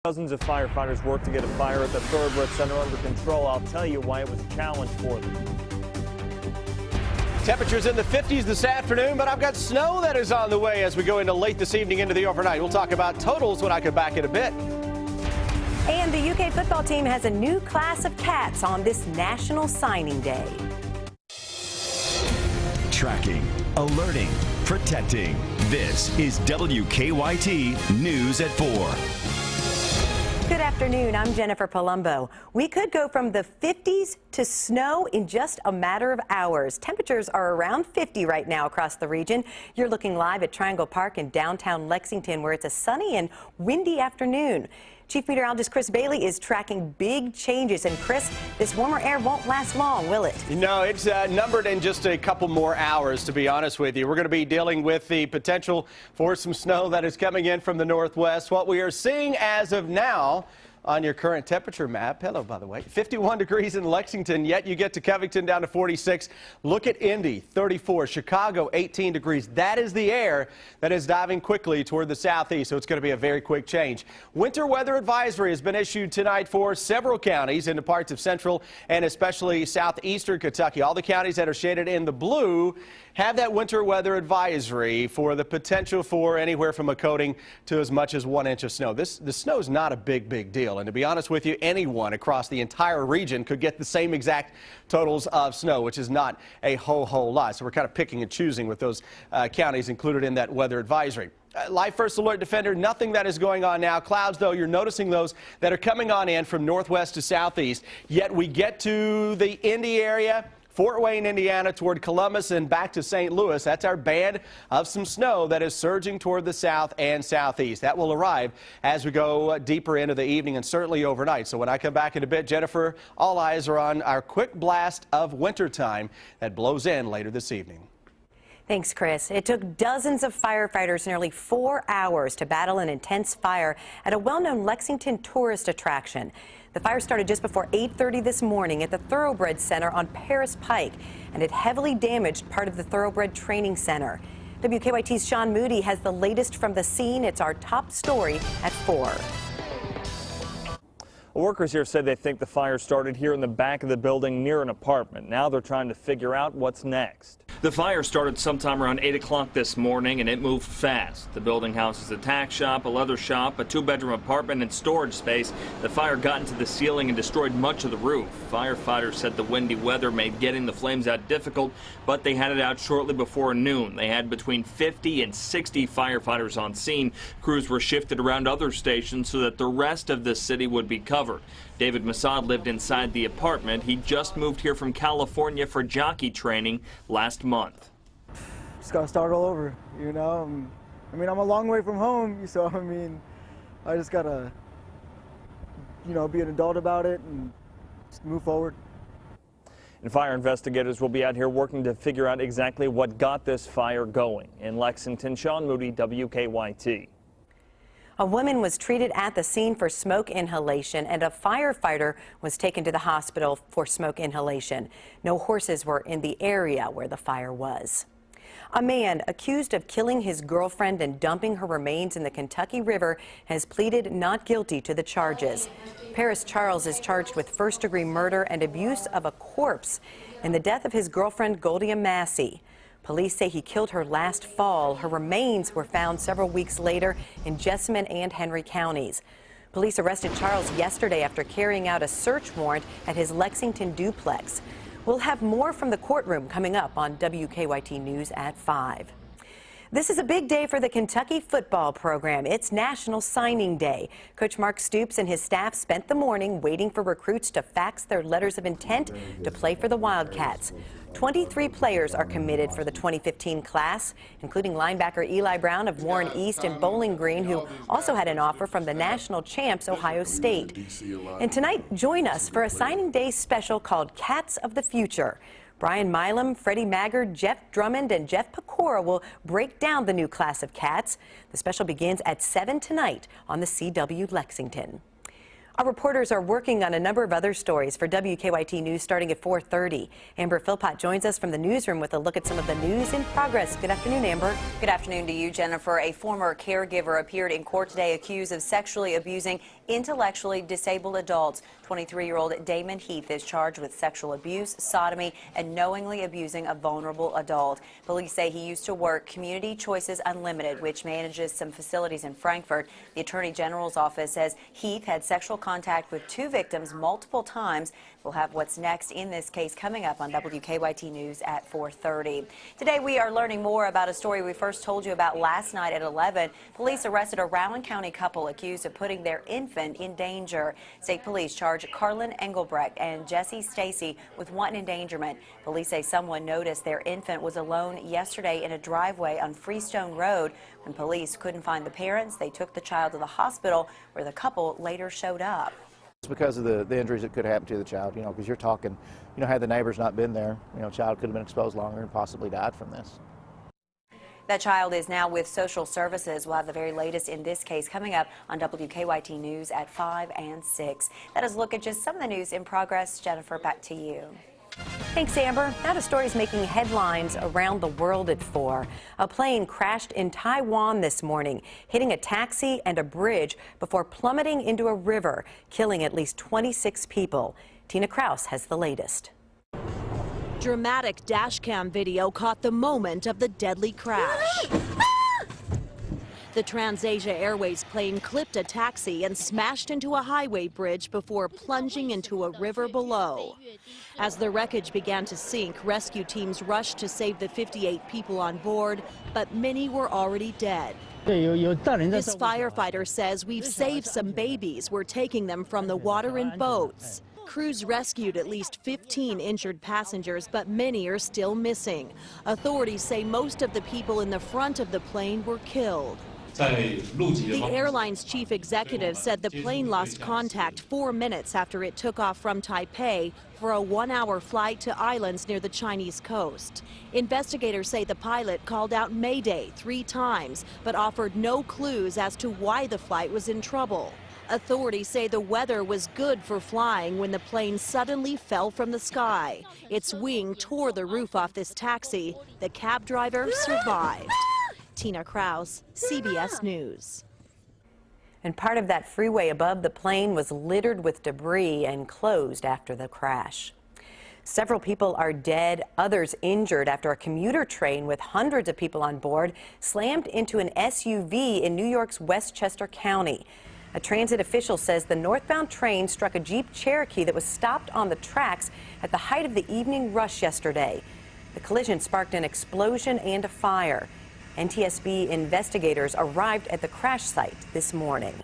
Dozens of firefighters worked to get a fire at the Thoroughbred Center under control. I'll tell you why it was a challenge for them. Temperatures in the 50s this afternoon, but I've got snow that is on the way as we go into late this evening into the overnight. We'll talk about totals when I come back in a bit. And the UK football team has a new class of cats on this National Signing Day. Tracking, alerting, protecting. This is WKYT News at 4. Good afternoon. I'm Jennifer Palumbo. We could go from the 50s to snow in just a matter of hours. Temperatures are around 50 right now across the region. You're looking live at Triangle Park in downtown Lexington, where it's a sunny and windy afternoon. Chief Meteorologist Chris Bailey is tracking big changes. And Chris, this warmer air won't last long, will it? No, it's numbered in just a couple more hours, to be honest with you. We're going to be dealing with the potential for some snow that is coming in from the northwest. What we are seeing as of now on your current temperature map, hello, by the way, 51 degrees in Lexington, yet you get to Covington down to 46. Look at Indy, 34, Chicago, 18 degrees. That is the air that is diving quickly toward the southeast, so it's going to be a very quick change. Winter weather advisory has been issued tonight for several counties into parts of central and especially southeastern Kentucky. All the counties that are shaded in the blue have that winter weather advisory for the potential for anywhere from a coating to as much as 1 inch of snow. The snow is not a big deal. And to be honest with you, anyone across the entire region could get the same exact totals of snow, which is not a whole lot. So we're kind of picking and choosing with those counties included in that weather advisory. Live First Alert Defender, nothing that is going on now. Clouds, though, you're noticing those that are coming on in from northwest to southeast. Yet we get to the Indy area, Fort Wayne, Indiana, toward Columbus and back to St. Louis. That's our band of some snow that is surging toward the south and southeast. That will arrive as we go deeper into the evening and certainly overnight. So when I come back in a bit, Jennifer, all eyes are on our quick blast of wintertime that blows in later this evening. Thanks, Chris. It took dozens of firefighters nearly 4 hours to battle an intense fire at a well-known Lexington tourist attraction. The fire started just before 8:30 this morning at the Thoroughbred Center on Paris Pike, and it heavily damaged part of the Thoroughbred Training Center. WKYT's Sean Moody has the latest from the scene. It's our top story at 4. Workers here said they think the fire started here in the back of the building near an apartment. Now they're trying to figure out what's next. The fire started sometime around 8 o'clock this morning, and it moved fast. The building houses a tack shop, a leather shop, a 2-bedroom apartment, and storage space. The fire got into the ceiling and destroyed much of the roof. Firefighters said the windy weather made getting the flames out difficult, but they had it out shortly before noon. They had between 50 and 60 firefighters on scene. Crews were shifted around other stations so that the rest of the city would be covered. David Masad lived inside the apartment. He just moved here from California for jockey training last month. Just gotta start all over, you know. I mean, I'm a long way from home, so I just gotta, be an adult about it and just move forward. And fire investigators will be out here working to figure out exactly what got this fire going. In Lexington, Sean Moody, WKYT. A woman was treated at the scene for smoke inhalation, and a firefighter was taken to the hospital for smoke inhalation. No horses were in the area where the fire was. A man accused of killing his girlfriend and dumping her remains in the Kentucky River has pleaded not guilty to the charges. Paris Charles is charged with first-degree murder and abuse of a corpse in the death of his girlfriend, Goldia Massey. Police say he killed her last fall. Her remains were found several weeks later in Jessamine and Henry counties. Police arrested Charles yesterday after carrying out a search warrant at his Lexington duplex. We'll have more from the courtroom coming up on WKYT News at 5. This is a big day for the Kentucky football program. It's National Signing Day. Coach Mark Stoops and his staff spent the morning waiting for recruits to fax their letters of intent to play for the Wildcats. 23 players are committed for the 2015 class, including linebacker Eli Brown of Warren East and Bowling Green, who also had an offer from the national champs Ohio State. And tonight, join us for a signing day special called Cats of the Future. Brian Milam, Freddie Maggard, Jeff Drummond, and Jeff Pecora will break down the new class of Cats. The special begins at 7 tonight on the CW Lexington. Our reporters are working on a number of other stories for WKYT News starting at 4:30. Amber Philpott joins us from the newsroom with a look at some of the news in progress. Good afternoon, Amber. Good afternoon to you, Jennifer. A former caregiver appeared in court today accused of sexually abusing intellectually disabled adults. 23-year-old Damon Heath is charged with sexual abuse, sodomy, and knowingly abusing a vulnerable adult. Police say he used to work Community Choices Unlimited, which manages some facilities in Frankfurt. The Attorney General's office says Heath had sexual contact with 2 victims multiple times. We'll have what's next in this case coming up on WKYT News at 4:30. Today we are learning more about a story we first told you about last night at 11. Police arrested a Rowan County couple accused of putting their infant in danger. State police charge Carlin Engelbrecht and Jesse Stacy with wanton endangerment. Police say someone noticed their infant was alone yesterday in a driveway on Freestone Road. When police couldn't find the parents, they took the child to the hospital where the couple later showed up. It's because of the injuries that could happen to the child, because you're talking, had the neighbors not been there, child could have been exposed longer and possibly died from this. That child is now with social services. We'll have the very latest in this case coming up on WKYT News at 5 and 6. That is a look at just some of the news in progress. Jennifer, back to you. Thanks, Amber. Now to stories making headlines around the world at 4. A plane crashed in Taiwan this morning, hitting a taxi and a bridge before plummeting into a river, killing at least 26 people. Tina Kraus has the latest. Dramatic dashcam video caught the moment of the deadly crash. The TransAsia Airways plane clipped a taxi and smashed into a highway bridge before plunging into a river below. As the wreckage began to sink, rescue teams rushed to save the 58 people on board, but many were already dead. This firefighter says, "We've saved some babies. We're taking them from the water in boats." Crews rescued at least 15 injured passengers, but many are still missing. Authorities say most of the people in the front of the plane were killed. The airline's chief executive said the plane lost contact 4 minutes after it took off from Taipei for a 1-hour flight to islands near the Chinese coast. Investigators say the pilot called out Mayday 3 times, but offered no clues as to why the flight was in trouble. Authorities say the weather was good for flying when the plane suddenly fell from the sky. Its wing tore the roof off this taxi. The cab driver survived. Tina Kraus, CBS News. And part of that freeway above the plane was littered with debris and closed after the crash. Several people are dead, others injured after a commuter train with hundreds of people on board slammed into an SUV in New York's Westchester County. A transit official says the northbound train struck a Jeep Cherokee that was stopped on the tracks at the height of the evening rush yesterday. The collision sparked an explosion and a fire. NTSB investigators arrived at the crash site this morning.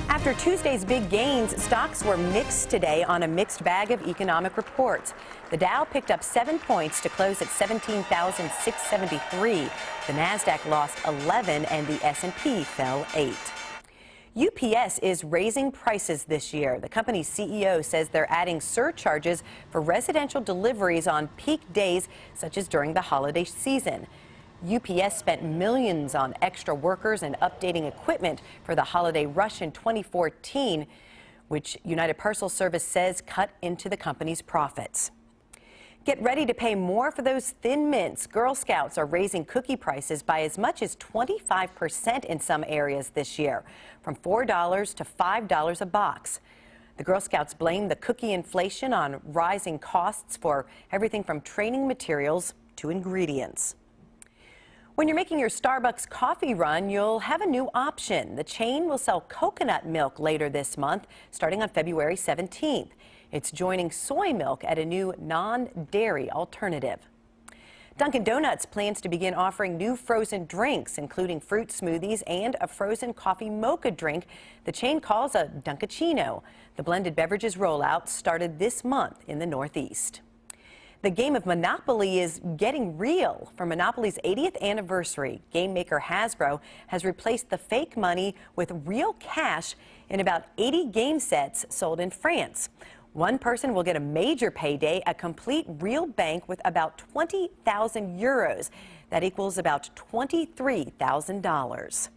After Tuesday's big gains, stocks were mixed today on a mixed bag of economic reports. The Dow picked up 7 points to close at 17,673. The Nasdaq lost 11 and the S&P fell 8. UPS is raising prices this year. The company's CEO says they're adding surcharges for residential deliveries on peak days, such as during the holiday season. UPS spent millions on extra workers and updating equipment for the holiday rush in 2014, which United Parcel Service says cut into the company's profits. Get ready to pay more for those Thin Mints. Girl Scouts are raising cookie prices by as much as 25% in some areas this year, from $4 to $5 a box. The Girl Scouts blame the cookie inflation on rising costs for everything from training materials to ingredients. When you're making your Starbucks coffee run, you'll have a new option. The chain will sell coconut milk later this month, starting on February 17th. It's joining soy milk at a new non-dairy alternative. Dunkin' Donuts plans to begin offering new frozen drinks, including fruit smoothies and a frozen coffee mocha drink the chain calls a Dunkachino. The blended beverages rollout started this month in the Northeast. The game of Monopoly is getting real. For Monopoly's 80th anniversary, game maker Hasbro has replaced the fake money with real cash in about 80 game sets sold in France. One person will get a major payday, a complete real bank with about 20,000 euros. That equals about $23,000.